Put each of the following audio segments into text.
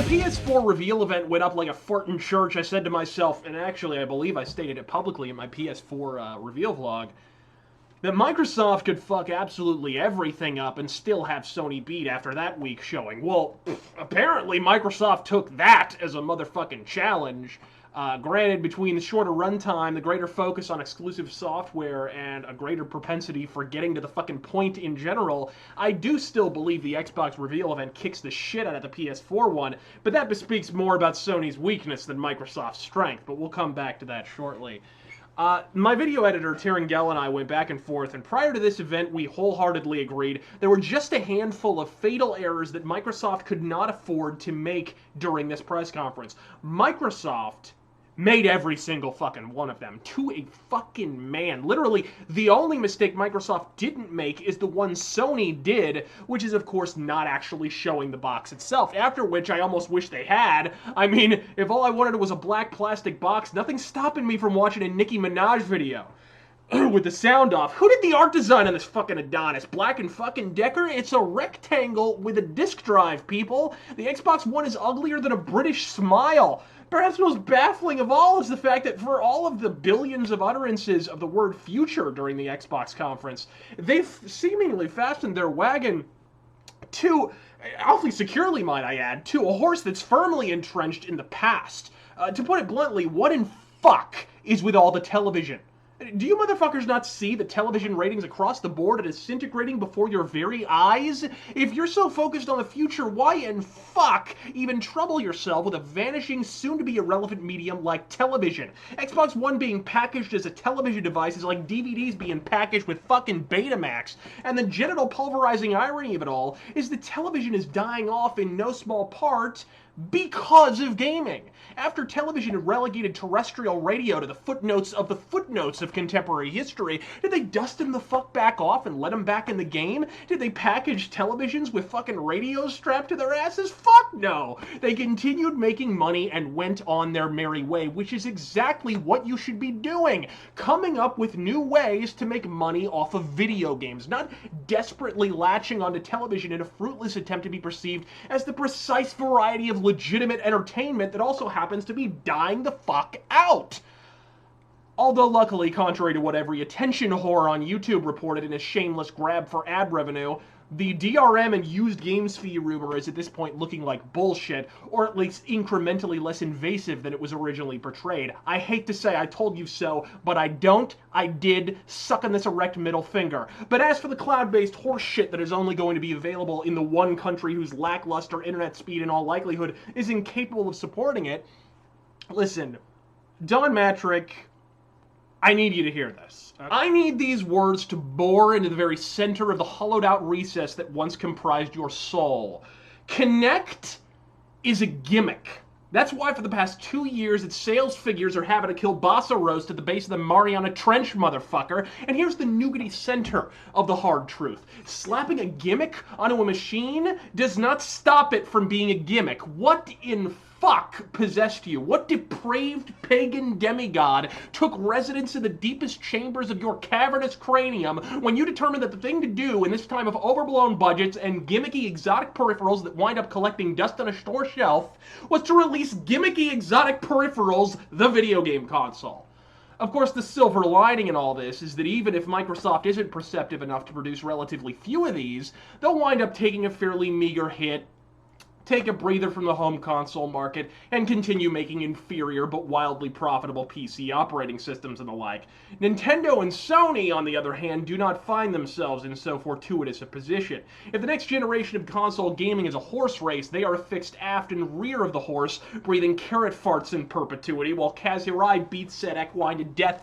PS4 reveal event went up like a fart in church. I said to myself, and actually I believe I stated it publicly in my PS4 reveal vlog, that Microsoft could fuck absolutely everything up and still have Sony beat after that week showing. Well, apparently Microsoft took that as a motherfucking challenge. Granted, between the shorter runtime, the greater focus on exclusive software, and a greater propensity for getting to the fucking point in general, I do still believe the Xbox reveal event kicks the shit out of the PS4 one, but that bespeaks more about Sony's weakness than Microsoft's strength, but we'll come back to that shortly. My video editor, Tarangel, and I went back and forth, and prior to this event, we wholeheartedly agreed there were just a handful of fatal errors that Microsoft could not afford to make during this press conference. Microsoft made every single fucking one of them, to a fucking man. Literally, the only mistake Microsoft didn't make is the one Sony did, which is, of course, not actually showing the box itself, after which I almost wish they had. I mean, if all I wanted was a black plastic box, nothing's stopping me from watching a Nicki Minaj video. With the sound off. Who did the art design on this fucking Adonis? Black and fucking Decker? It's a rectangle with a disk drive, people. The Xbox One is uglier than a British smile. Perhaps most baffling of all is the fact that for all of the billions of utterances of the word future during the Xbox conference, they've seemingly fastened their wagon to, awfully securely might I add, to a horse that's firmly entrenched in the past. To put it bluntly, what in fuck is with all the television? Do you motherfuckers not see the television ratings across the board are disintegrating before your very eyes? If you're so focused on the future, why in fuck even trouble yourself with a vanishing, soon-to-be irrelevant medium like television? Xbox One being packaged as a television device is like DVDs being packaged with fucking Betamax. And the genital pulverizing irony of it all is the television is dying off in no small part because of gaming. After television had relegated terrestrial radio to the footnotes of contemporary history, did they dust them the fuck back off and let them back in the game? Did they package televisions with fucking radios strapped to their asses? Fuck no! They continued making money and went on their merry way, which is exactly what you should be doing. Coming up with new ways to make money off of video games, not desperately latching onto television in a fruitless attempt to be perceived as the precise variety of legitimate entertainment that also happens to be dying the fuck out. Although luckily, contrary to what every attention whore on YouTube reported in a shameless grab for ad revenue, the DRM and used games fee rumor is at this point looking like bullshit, or at least incrementally less invasive than it was originally portrayed. I hate to say I told you so, but I don't, I did, sucking this erect middle finger. But as for the cloud-based horse shit that is only going to be available in the one country whose lackluster internet speed in all likelihood is incapable of supporting it, listen, Don Matrick, I need you to hear this. I need these words to bore into the very center of the hollowed-out recess that once comprised your soul. Kinect is a gimmick. That's why for the past 2 years its sales figures are having to kill Bossa Roast at the base of the Mariana Trench, motherfucker. And here's the nougaty center of the hard truth. Slapping a gimmick onto a machine does not stop it from being a gimmick. What in fuck possessed you? What depraved pagan demigod took residence in the deepest chambers of your cavernous cranium when you determined that the thing to do in this time of overblown budgets and gimmicky exotic peripherals that wind up collecting dust on a store shelf was to release gimmicky exotic peripherals, the video game console? Of course, the silver lining in all this is that even if Microsoft isn't perceptive enough to produce relatively few of these, they'll wind up taking a fairly meager hit, take a breather from the home console market, and continue making inferior but wildly profitable PC operating systems and the like. Nintendo and Sony, on the other hand, do not find themselves in so fortuitous a position. If the next generation of console gaming is a horse race, they are fixed aft and rear of the horse, breathing carrot farts in perpetuity, while Kazurai beats said equine to death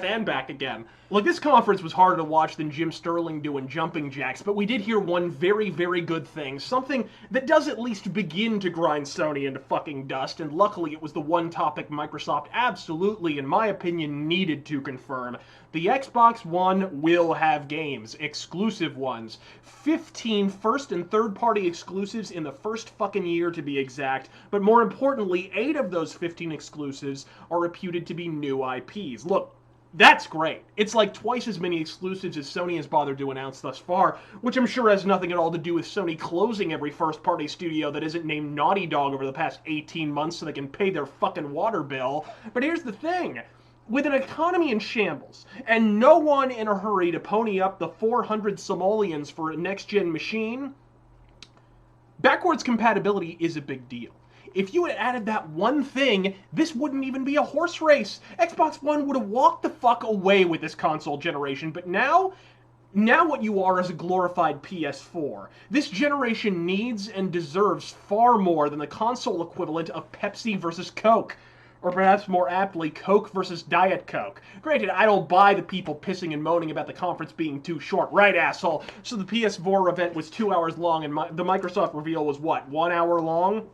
and back again. Look, this conference was harder to watch than Jim Sterling doing jumping jacks, but we did hear one very, very good thing. Something that does at least begin to grind Sony into fucking dust, and luckily it was the one topic Microsoft absolutely, in my opinion, needed to confirm. The Xbox One will have games, exclusive ones. 15 first and third-party exclusives in the first fucking year to be exact, but more importantly, 8 of those 15 exclusives are reputed to be new IPs. Look, That's great. It's like twice as many exclusives as Sony has bothered to announce thus far, which I'm sure has nothing at all to do with Sony closing every first-party studio that isn't named Naughty Dog over the past 18 months so they can pay their fucking water bill. But here's the thing. With an economy in shambles, and no one in a hurry to pony up the 400 simoleons for a next-gen machine, backwards compatibility is a big deal. If you had added that one thing, this wouldn't even be a horse race. Xbox One would have walked the fuck away with this console generation, but now what you are is a glorified PS4. This generation needs and deserves far more than the console equivalent of Pepsi versus Coke. Or perhaps more aptly, Coke versus Diet Coke. Granted, I don't buy the people pissing and moaning about the conference being too short. Right, asshole? So the PS4 event was 2 hours long and the Microsoft reveal was what, 1 hour long?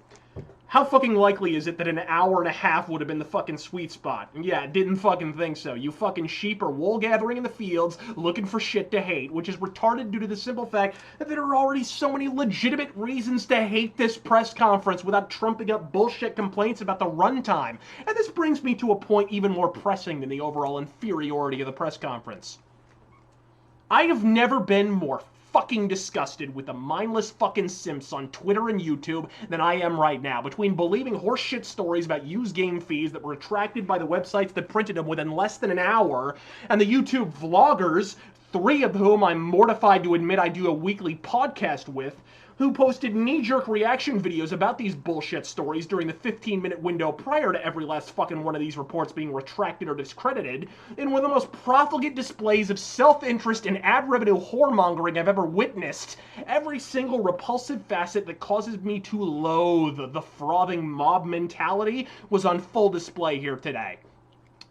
How fucking likely is it that an hour and a half would have been the fucking sweet spot? Yeah, didn't fucking think so. You fucking sheep are wool gathering in the fields looking for shit to hate, which is retarded due to the simple fact that there are already so many legitimate reasons to hate this press conference without trumping up bullshit complaints about the runtime. And this brings me to a point even more pressing than the overall inferiority of the press conference. I have never been more fucking disgusted with the mindless fucking simps on Twitter and YouTube than I am right now. Between believing horseshit stories about used game fees that were retracted by the websites that printed them within less than an hour, and the YouTube vloggers, 3 of whom I'm mortified to admit I do a weekly podcast with, who posted knee-jerk reaction videos about these bullshit stories during the 15-minute window prior to every last fucking one of these reports being retracted or discredited, in one of the most profligate displays of self-interest and ad revenue whoremongering I've ever witnessed. Every single repulsive facet that causes me to loathe the frothing mob mentality was on full display here today.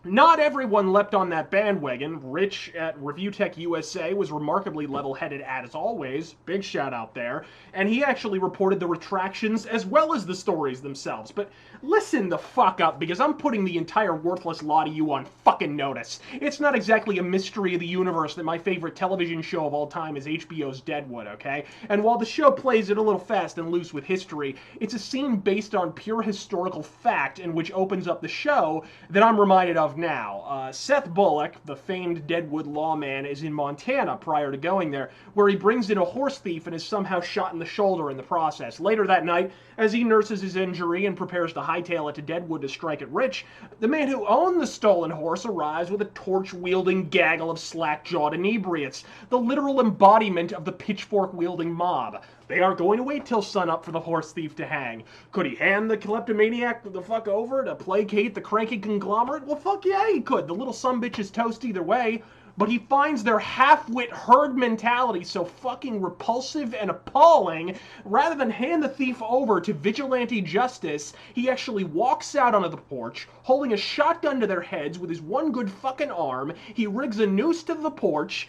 Not everyone leapt on that bandwagon. Rich at Review Tech USA was remarkably level-headed as always. Big shout out there. And he actually reported the retractions as well as the stories themselves. But listen the fuck up, because I'm putting the entire worthless lot of you on fucking notice. It's not exactly a mystery of the universe that my favorite television show of all time is HBO's Deadwood, okay? And while the show plays it a little fast and loose with history, it's a scene based on pure historical fact in which opens up the show that I'm reminded of now. Seth Bullock, the famed Deadwood lawman, is in Montana prior to going there, where he brings in a horse thief and is somehow shot in the shoulder in the process. Later that night, as he nurses his injury and prepares to hightail it to Deadwood to strike it rich, the man who owned the stolen horse arrives with a torch-wielding gaggle of slack-jawed inebriates, the literal embodiment of the pitchfork-wielding mob. They aren't going to wait till sunup for the horse thief to hang. Could he hand the kleptomaniac the fuck over to placate the cranky conglomerate? Well, fuck yeah, he could. The little sumbitch is toast either way. But he finds their half-wit herd mentality so fucking repulsive and appalling, rather than hand the thief over to vigilante justice, he actually walks out onto the porch, holding a shotgun to their heads with his one good fucking arm, he rigs a noose to the porch,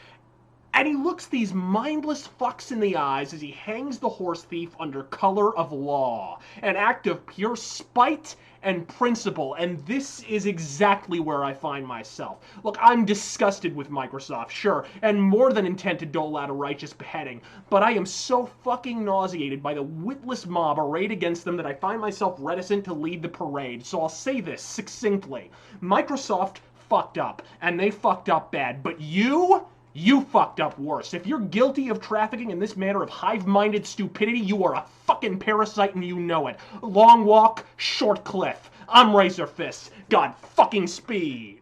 and he looks these mindless fucks in the eyes as he hangs the horse thief under color of law. An act of pure spite and principle, and this is exactly where I find myself. Look, I'm disgusted with Microsoft, sure, and more than intent to dole out a righteous beheading, but I am so fucking nauseated by the witless mob arrayed against them that I find myself reticent to lead the parade. So I'll say this succinctly. Microsoft fucked up, and they fucked up bad, but you fucked up worse. If you're guilty of trafficking in this manner of hive-minded stupidity, you are a fucking parasite and you know it. Long walk, short cliff. I'm Razor Fist. God fucking speed.